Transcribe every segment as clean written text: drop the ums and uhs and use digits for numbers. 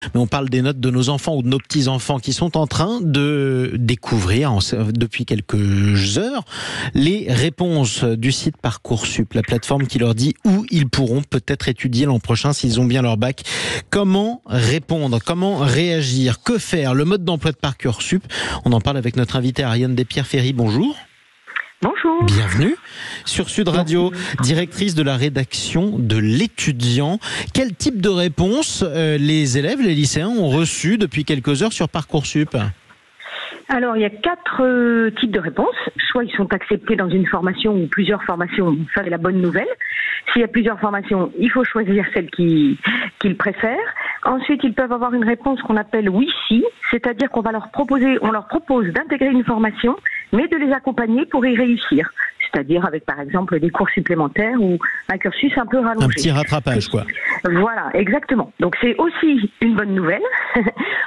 Mais on parle des notes de nos enfants ou de nos petits-enfants qui sont en train de découvrir depuis quelques heures les réponses du site Parcoursup, la plateforme qui leur dit où ils pourront peut-être étudier l'an prochain s'ils ont bien leur bac. Comment répondre? Comment réagir? Que faire? Le mode d'emploi de Parcoursup, on en parle avec notre invitée Ariane Despierre-Ferry. Bonjour. Bonjour. Bienvenue sur Sud Radio, directrice de la rédaction de l'Étudiant. Quel type de réponse les élèves, les lycéens ont reçu depuis quelques heures sur Parcoursup? Alors, il y a 4 types de réponses. Soit ils sont acceptés dans une formation ou plusieurs formations, ça c'est la bonne nouvelle. S'il y a plusieurs formations, il faut choisir celle qu'ils préfèrent. Ensuite, ils peuvent avoir une réponse qu'on appelle oui-si, c'est-à-dire qu'on leur propose d'intégrer une formation, mais de les accompagner pour y réussir. C'est-à-dire avec, par exemple, des cours supplémentaires ou un cursus un peu rallongé. Un petit rattrapage, quoi. Voilà, exactement. Donc, c'est aussi une bonne nouvelle.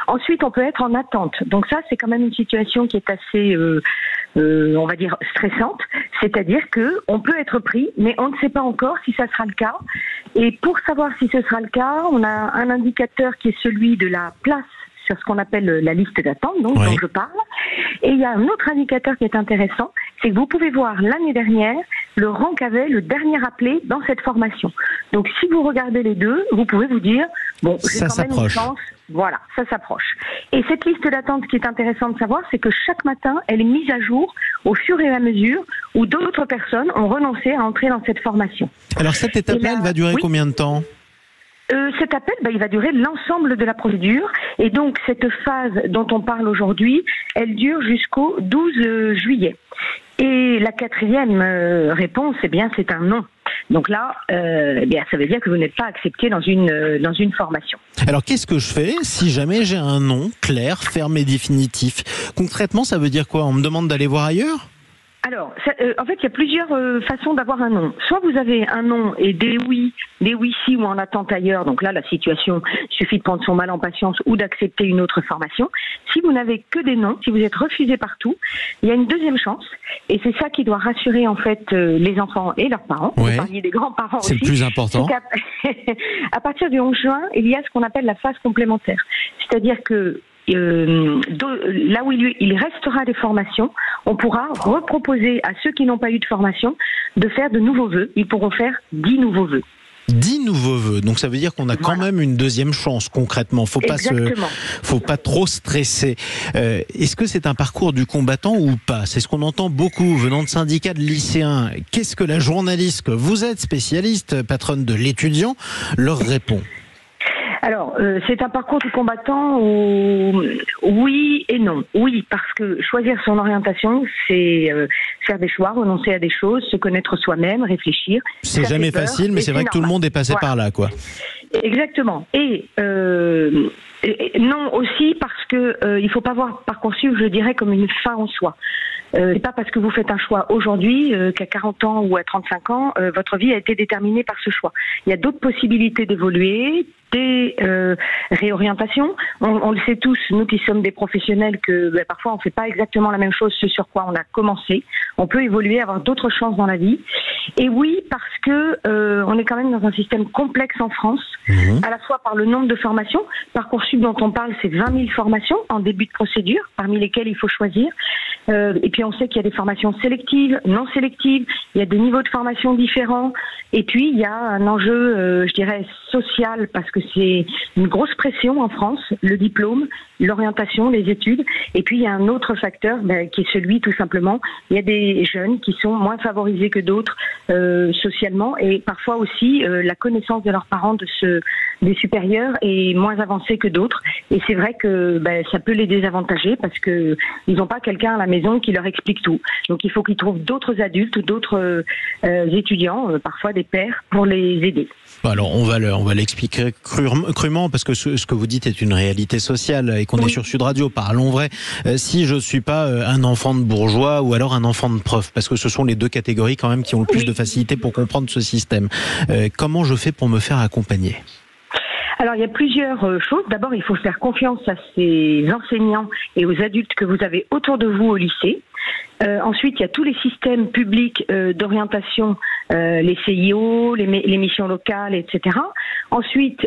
Ensuite, on peut être en attente. Donc ça, c'est quand même une situation qui est assez, on va dire, stressante. C'est-à-dire qu'on peut être pris, mais on ne sait pas encore si ça sera le cas. Et pour savoir si ce sera le cas, on a un indicateur qui est celui de la place sur ce qu'on appelle la liste d'attente, donc, dont je parle. Et il y a un autre indicateur qui est intéressant, c'est que vous pouvez voir l'année dernière le rang qu'avait le dernier appelé dans cette formation. Donc si vous regardez les deux, vous pouvez vous dire, bon, j'ai quand même une chance. Voilà, ça s'approche. Et cette liste d'attente, ce qui est intéressant de savoir, c'est que chaque matin, elle est mise à jour au fur et à mesure où d'autres personnes ont renoncé à entrer dans cette formation. Alors cette étape-là, elle va durer combien de temps ? Cet appel, il va durer l'ensemble de la procédure. Et donc, cette phase dont on parle aujourd'hui, elle dure jusqu'au 12 juillet. Et la 4e réponse, c'est un non. Donc là, ça veut dire que vous n'êtes pas accepté dans une formation. Alors, qu'est-ce que je fais si jamais j'ai un non clair, ferme et définitif? Concrètement, ça veut dire quoi? On me demande d'aller voir ailleurs? Alors, en fait, il y a plusieurs façons d'avoir un non. Soit vous avez un non et des oui-si ou en attente ailleurs. Donc là, la situation, il suffit de prendre son mal en patience ou d'accepter une autre formation. Si vous n'avez que des non, si vous êtes refusé partout, il y a une deuxième chance. Et c'est ça qui doit rassurer en fait les enfants et leurs parents. Vous parliez des grands-parents aussi. C'est le plus important. À partir du 11 juin, il y a ce qu'on appelle la phase complémentaire. C'est-à-dire que là où il restera des formations, on pourra reproposer à ceux qui n'ont pas eu de formation de faire de nouveaux vœux. Ils pourront faire 10 nouveaux vœux. 10 nouveaux vœux, donc ça veut dire qu'on a quand même une deuxième chance concrètement. Faut pas trop stresser. Est-ce que c'est un parcours du combattant ou pas? C'est ce qu'on entend beaucoup venant de syndicats de lycéens. Qu'est-ce que la journaliste que vous êtes, spécialiste, patronne de l'Étudiant, leur répond? Alors, c'est un parcours du combattant où oui et non. Oui, parce que choisir son orientation, c'est faire des choix, renoncer à des choses, se connaître soi-même, réfléchir. C'est jamais facile, mais c'est vrai que tout le monde est passé par là, quoi. Exactement. Et non aussi parce que il faut pas voir Parcoursup, je dirais, comme une fin en soi. C'est pas parce que vous faites un choix aujourd'hui qu'à 40 ans ou à 35 ans, votre vie a été déterminée par ce choix. Il y a d'autres possibilités d'évoluer, des réorientations. On le sait tous, nous qui sommes des professionnels, que parfois on fait pas exactement la même chose, ce sur quoi on a commencé. On peut évoluer, avoir d'autres chances dans la vie. Et oui, parce que on est quand même dans un système complexe en France, à la fois par le nombre de formations. Parcoursup dont on parle, c'est 20 000 formations en début de procédure, parmi lesquelles il faut choisir. Et puis on sait qu'il y a des formations sélectives, non sélectives, il y a des niveaux de formation différents. Et puis il y a un enjeu, je dirais, social, parce que c'est une grosse pression en France, le diplôme, l'orientation, les études. Et puis il y a un autre facteur qui est celui, tout simplement, il y a des jeunes qui sont moins favorisés que d'autres socialement, et parfois aussi la connaissance de leurs parents des supérieurs est moins avancée que d'autres. Et c'est vrai que ça peut les désavantager parce que ils n'ont pas quelqu'un à la maison qui leur explique tout. Donc il faut qu'ils trouvent d'autres adultes ou d'autres étudiants, parfois des pairs, pour les aider. Alors on va l'expliquer crûment parce que ce que vous dites est une réalité sociale et qu'on est sur Sud Radio. Parlons vrai. Si je suis pas un enfant de bourgeois ou alors un enfant de prof, parce que ce sont les deux catégories quand même qui ont le plus de facilité pour comprendre ce système. Comment je fais pour me faire accompagner? Alors, il y a plusieurs choses. D'abord, il faut faire confiance à ces enseignants et aux adultes que vous avez autour de vous au lycée. Ensuite, il y a tous les systèmes publics d'orientation, les CIO, les missions locales, etc. Ensuite,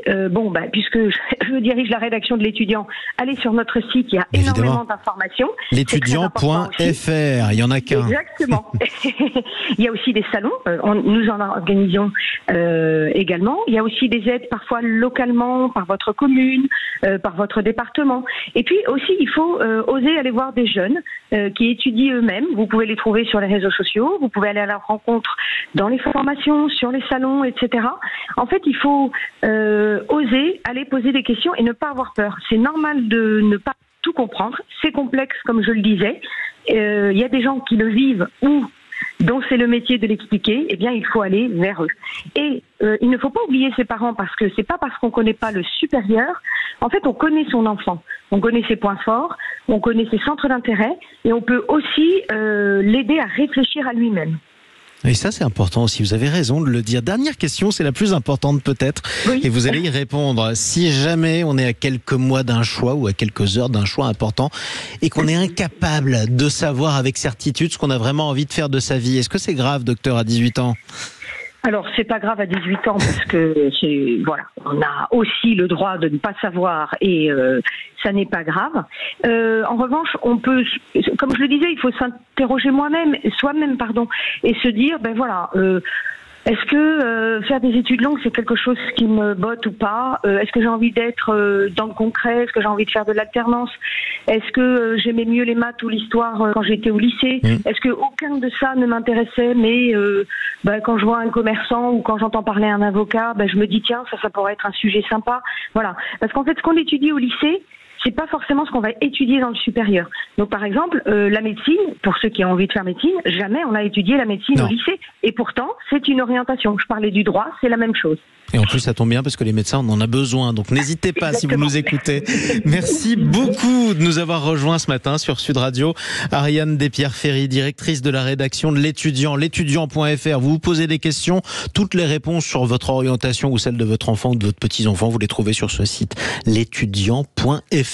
puisque je dirige la rédaction de l'étudiant, allez sur notre site, il y a énormément d'informations. L'étudiant.fr, il y en a qu'un. Exactement. Il y a aussi des salons, nous en organisons également. Il y a aussi des aides parfois localement, par votre commune, par votre département. Et puis aussi, il faut oser aller voir des jeunes qui étudient eux-mêmes. Vous pouvez les trouver sur les réseaux sociaux, vous pouvez aller à leur rencontre dans les formations, sur les salons, etc. En fait, il faut oser aller poser des questions et ne pas avoir peur. C'est normal de ne pas tout comprendre. C'est complexe, comme je le disais. Il y a des gens qui le vivent ou dont c'est le métier de l'expliquer, eh bien, il faut aller vers eux. Et il ne faut pas oublier ses parents, parce que c'est pas parce qu'on connaît pas le supérieur. En fait, on connaît son enfant, on connaît ses points forts, on connaît ses centres d'intérêt, et on peut aussi l'aider à réfléchir à lui-même. Et ça, c'est important aussi. Vous avez raison de le dire. Dernière question, c'est la plus importante peut-être. Oui. Et vous allez y répondre. Si jamais on est à quelques mois d'un choix ou à quelques heures d'un choix important et qu'on est incapable de savoir avec certitude ce qu'on a vraiment envie de faire de sa vie, est-ce que c'est grave, docteur, à 18 ans ? Alors, c'est pas grave à 18 ans parce que on a aussi le droit de ne pas savoir et ça n'est pas grave. En revanche, on peut, comme je le disais, il faut s'interroger soi-même, et se dire, est-ce que faire des études longues, c'est quelque chose qui me botte ou pas ? Est-ce que j'ai envie d'être dans le concret ? Est-ce que j'ai envie de faire de l'alternance ? Est-ce que j'aimais mieux les maths ou l'histoire quand j'étais au lycée ? Est-ce que aucun de ça ne m'intéressait ? Mais quand je vois un commerçant ou quand j'entends parler à un avocat, je me dis tiens, ça pourrait être un sujet sympa. Voilà. Parce qu'en fait, ce qu'on étudie au lycée, c'est pas forcément ce qu'on va étudier dans le supérieur. Donc, par exemple, la médecine, pour ceux qui ont envie de faire médecine, jamais on a étudié la médecine au lycée. Et pourtant, c'est une orientation. Je parlais du droit, c'est la même chose. Et en plus, ça tombe bien parce que les médecins, on en a besoin. Donc, n'hésitez pas si vous nous écoutez. Merci beaucoup de nous avoir rejoints ce matin sur Sud Radio. Ariane Despierre-Ferry, directrice de la rédaction de l'étudiant, l'étudiant.fr. Vous vous posez des questions. Toutes les réponses sur votre orientation ou celle de votre enfant ou de votre petit-enfant, vous les trouvez sur ce site, l'étudiant.fr.